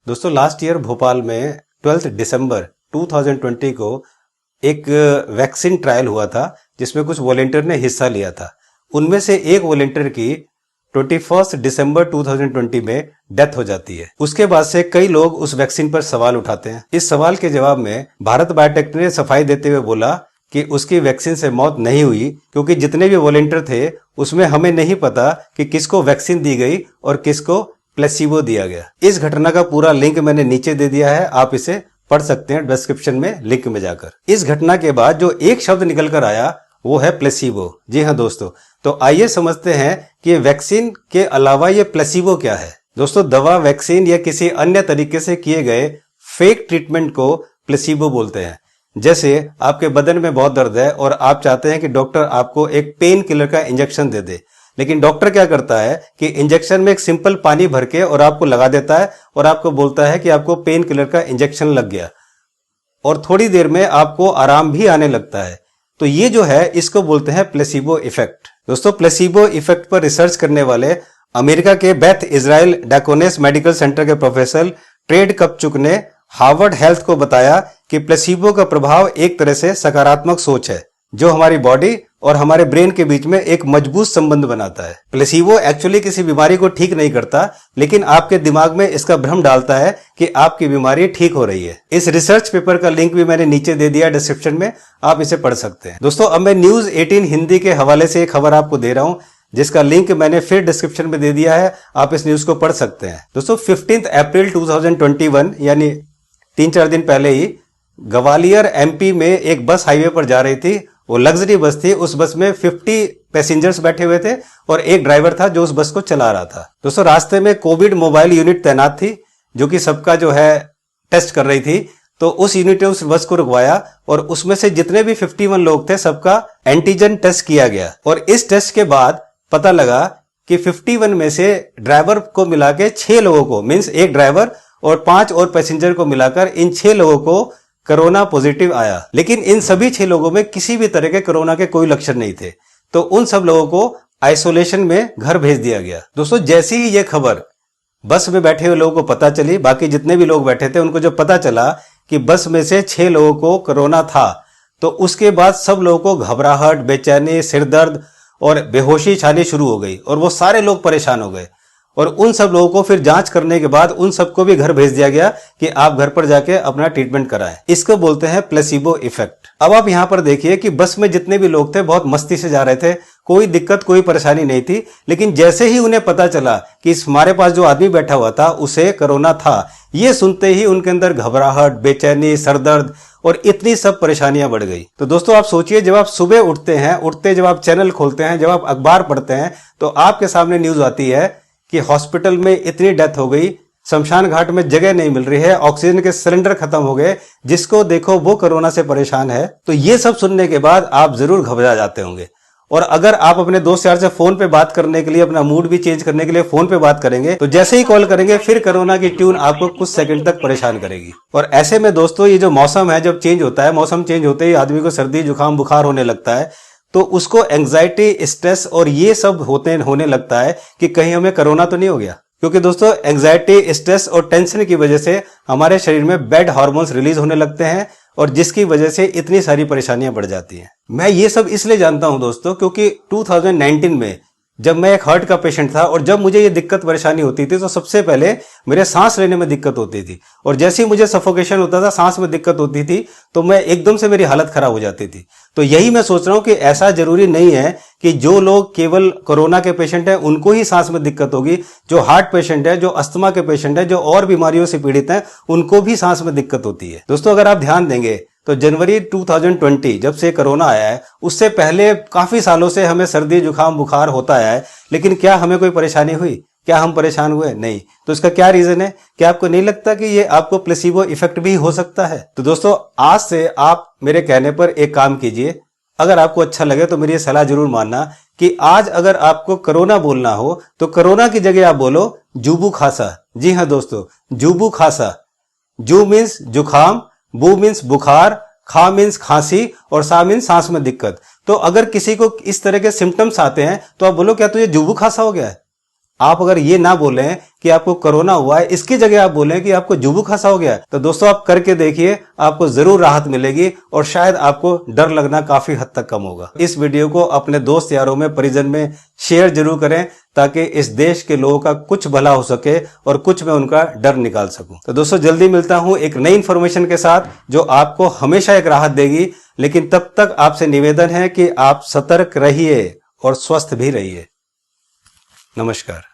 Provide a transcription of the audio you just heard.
दोस्तों last year Bhopal में 12 दिसंबर 2020 को एक वैक्सीन ट्रायल हुआ था जिसमें कुछ वॉलेंटियर ने हिस्सा लिया था। उनमें से एक वॉलेंटियर की 21 दिसंबर 2020 में डेथ हो जाती है। उसके बाद से कई लोग उस वैक्सीन पर सवाल उठाते हैं। इस सवाल के जवाब में भारत बायोटेक ने सफाई देते हुए बोला कि उसकी वैक्सीन से मौत नहीं हुई, क्योंकि जितने भी वॉलेंटियर थे उसमें हमें नहीं पता कि किसको वैक्सीन दी गई और किसको प्लेसिबो दिया गया। इस घटना का पूरा लिंक मैंने नीचे दे दिया है, आप इसे पढ़ सकते हैं डिस्क्रिप्शन में लिंक में जाकर। इस घटना के बाद जो एक शब्द निकल कर आया वो है प्लेसिबो। जी हाँ दोस्तों, तो आइए समझते हैं कि वैक्सीन के अलावा ये प्लेसिबो क्या है। दोस्तों, दवा, वैक्सीन या किसी अन्य तरीके से किए गए फेक ट्रीटमेंट को प्लेसिबो बोलते हैं। जैसे आपके बदन में बहुत दर्द है और आप चाहते हैं कि डॉक्टर आपको एक पेन किलर का इंजेक्शन दे दे, लेकिन डॉक्टर क्या करता है कि इंजेक्शन में एक सिंपल पानी भर के और आपको लगा देता है और आपको बोलता है कि आपको पेन किलर का इंजेक्शन लग गया, और थोड़ी देर में आपको आराम भी आने लगता है। तो ये जो है इसको बोलते हैं प्लेसिबो इफेक्ट। दोस्तों, प्लेसिबो इफेक्ट पर रिसर्च करने वाले अमेरिका के बेथ इजराइल डाकोनेस मेडिकल सेंटर के प्रोफेसर ट्रेड कपचुक ने हार्वर्ड हेल्थ को बताया कि प्लेसिबो का प्रभाव एक तरह से सकारात्मक सोच है जो हमारी बॉडी और हमारे ब्रेन के बीच में एक मजबूत संबंध बनाता है। प्लेसिबो एक्चुअली किसी बीमारी को ठीक नहीं करता, लेकिन आपके दिमाग में इसका भ्रम डालता है कि आपकी बीमारी ठीक हो रही है। इस रिसर्च पेपर का लिंक भी मैंने नीचे दे दिया डिस्क्रिप्शन में, आप इसे पढ़ सकते हैं। दोस्तों, अब मैं न्यूज 18 हिंदी के हवाले से एक खबर आपको दे रहा हूं जिसका लिंक मैंने फिर डिस्क्रिप्शन में दे दिया है, आप इस न्यूज को पढ़ सकते हैं। दोस्तों, 15 अप्रैल 2021 यानी 3-4 दिन पहले ही ग्वालियर एमपी में एक बस हाईवे पर जा रही थी। वो लग्जरी बस थी। उस बस में 50 पैसेंजर्स बैठे हुए थे और एक ड्राइवर था जो उस बस को चला रहा था। दोस्तों, रास्ते में कोविड मोबाइल यूनिट तैनात थी जो कि सबका जो है टेस्ट कर रही थी। तो उस यूनिट ने उस बस को रुकवाया और उसमें से जितने भी 51 लोग थे सबका एंटीजन टेस्ट किया गया। और इस टेस्ट के बाद पता लगा कि 51 में से ड्राइवर को मिला के 6 लोगों को, मीन्स एक ड्राइवर और 5 और पैसेंजर को मिलाकर इन 6 लोगों को कोरोना पॉजिटिव आया। लेकिन इन सभी 6 लोगों में किसी भी तरह के कोरोना के कोई लक्षण नहीं थे। तो उन सब लोगों को आइसोलेशन में घर भेज दिया गया। दोस्तों, जैसी ही ये खबर बस में बैठे हुए लोगों को पता चली, बाकी जितने भी लोग बैठे थे उनको जब पता चला कि बस में से 6 लोगों को कोरोना था, तो उसके बाद सब लोगों को घबराहट, बेचैनी, सिरदर्द और बेहोशी छानी शुरू हो गई और वो सारे लोग परेशान हो गए। और उन सब लोगों को फिर जांच करने के बाद उन सबको भी घर भेज दिया गया कि आप घर पर जाके अपना ट्रीटमेंट कराएं। इसको बोलते हैं प्लेसिबो इफेक्ट। अब आप यहां पर देखिए कि बस में जितने भी लोग थे बहुत मस्ती से जा रहे थे, कोई दिक्कत, कोई परेशानी नहीं थी। लेकिन जैसे ही उन्हें पता चला कि हमारे पास जो आदमी बैठा हुआ था उसे कोरोना था, ये सुनते ही उनके अंदर घबराहट, बेचैनी, सरदर्द और इतनी सब परेशानियां बढ़ गई। तो दोस्तों, आप सोचिए, जब आप सुबह उठते हैं, जब आप चैनल खोलते हैं, जब आप अखबार पढ़ते हैं, तो आपके सामने न्यूज आती है कि हॉस्पिटल में इतनी डेथ हो गई, शमशान घाट में जगह नहीं मिल रही है, ऑक्सीजन के सिलेंडर खत्म हो गए, जिसको देखो वो कोरोना से परेशान है। तो ये सब सुनने के बाद आप जरूर घबरा जाते होंगे। और अगर आप अपने दोस्त यार से फोन पे बात करने के लिए, अपना मूड भी चेंज करने के लिए फोन पे बात करेंगे, तो जैसे ही कॉल करेंगे फिर कोरोना की ट्यून आपको कुछ सेकंड तक परेशान करेगी। और ऐसे में दोस्तों, ये जो मौसम है, जब चेंज होता है, मौसम चेंज होते ही आदमी को सर्दी, जुकाम, बुखार होने लगता है, तो उसको एंजाइटी, स्ट्रेस और ये सब होने लगता है कि कहीं हमें कोरोना तो नहीं हो गया। क्योंकि दोस्तों, एंजाइटी, स्ट्रेस और टेंशन की वजह से हमारे शरीर में बैड हार्मोन्स रिलीज होने लगते हैं और जिसकी वजह से इतनी सारी परेशानियां बढ़ जाती हैं। मैं ये सब इसलिए जानता हूं दोस्तों क्योंकि 2019 में जब मैं एक हार्ट का पेशेंट था और जब मुझे ये दिक्कत परेशानी होती थी तो सबसे पहले मेरे सांस लेने में दिक्कत होती थी, और जैसे ही मुझे सफोकेशन होता था, सांस में दिक्कत होती थी, तो मैं एकदम से मेरी हालत खराब हो जाती थी। तो यही मैं सोच रहा हूं कि ऐसा जरूरी नहीं है कि जो लोग केवल कोरोना के पेशेंट हैं उनको ही सांस में दिक्कत होगी। जो हार्ट पेशेंट है, जो अस्थमा के पेशेंट है, जो और बीमारियों से पीड़ित हैं, उनको भी सांस में दिक्कत होती है। दोस्तों, अगर आप ध्यान देंगे तो जनवरी 2020 जब से कोरोना आया है, उससे पहले काफी सालों से हमें सर्दी, जुकाम, बुखार होता आया है, लेकिन क्या हमें कोई परेशानी हुई? क्या हम परेशान हुए? नहीं। तो इसका क्या रीजन है? क्या आपको नहीं लगता कि ये आपको प्लेसिबो इफेक्ट भी हो सकता है? तो दोस्तों, आज से आप मेरे कहने पर एक काम कीजिए। अगर आपको अच्छा लगे तो मेरी सलाह जरूर मानना कि आज अगर आपको कोरोना बोलना हो तो कोरोना की जगह आप बोलो जुबू खासा। जी हाँ दोस्तों, जुबू खासा। जू मीन्स जुखाम, बू मीन्स बुखार, खा मीन्स खांसी और सा मीन्स सांस में दिक्कत। तो अगर किसी को इस तरह के सिम्टम्स आते हैं तो आप बोलो क्या तुझे जुबू खांसा हो गया है? आप अगर ये ना बोलें कि आपको कोरोना हुआ है, इसकी जगह आप बोलें कि आपको जुबू खांसा हो गया है, तो दोस्तों आप करके देखिए, आपको जरूर राहत मिलेगी और शायद आपको डर लगना काफी हद तक कम होगा। इस वीडियो को अपने दोस्त यारों में, परिजन में शेयर जरूर करें ताकि इस देश के लोगों का कुछ भला हो सके और कुछ मैं उनका डर निकाल सकूं। तो दोस्तों जल्दी मिलता हूं एक नई इंफॉर्मेशन के साथ जो आपको हमेशा एक राहत देगी, लेकिन तब तक आपसे निवेदन है कि आप सतर्क रहिए और स्वस्थ भी रहिए। नमस्कार।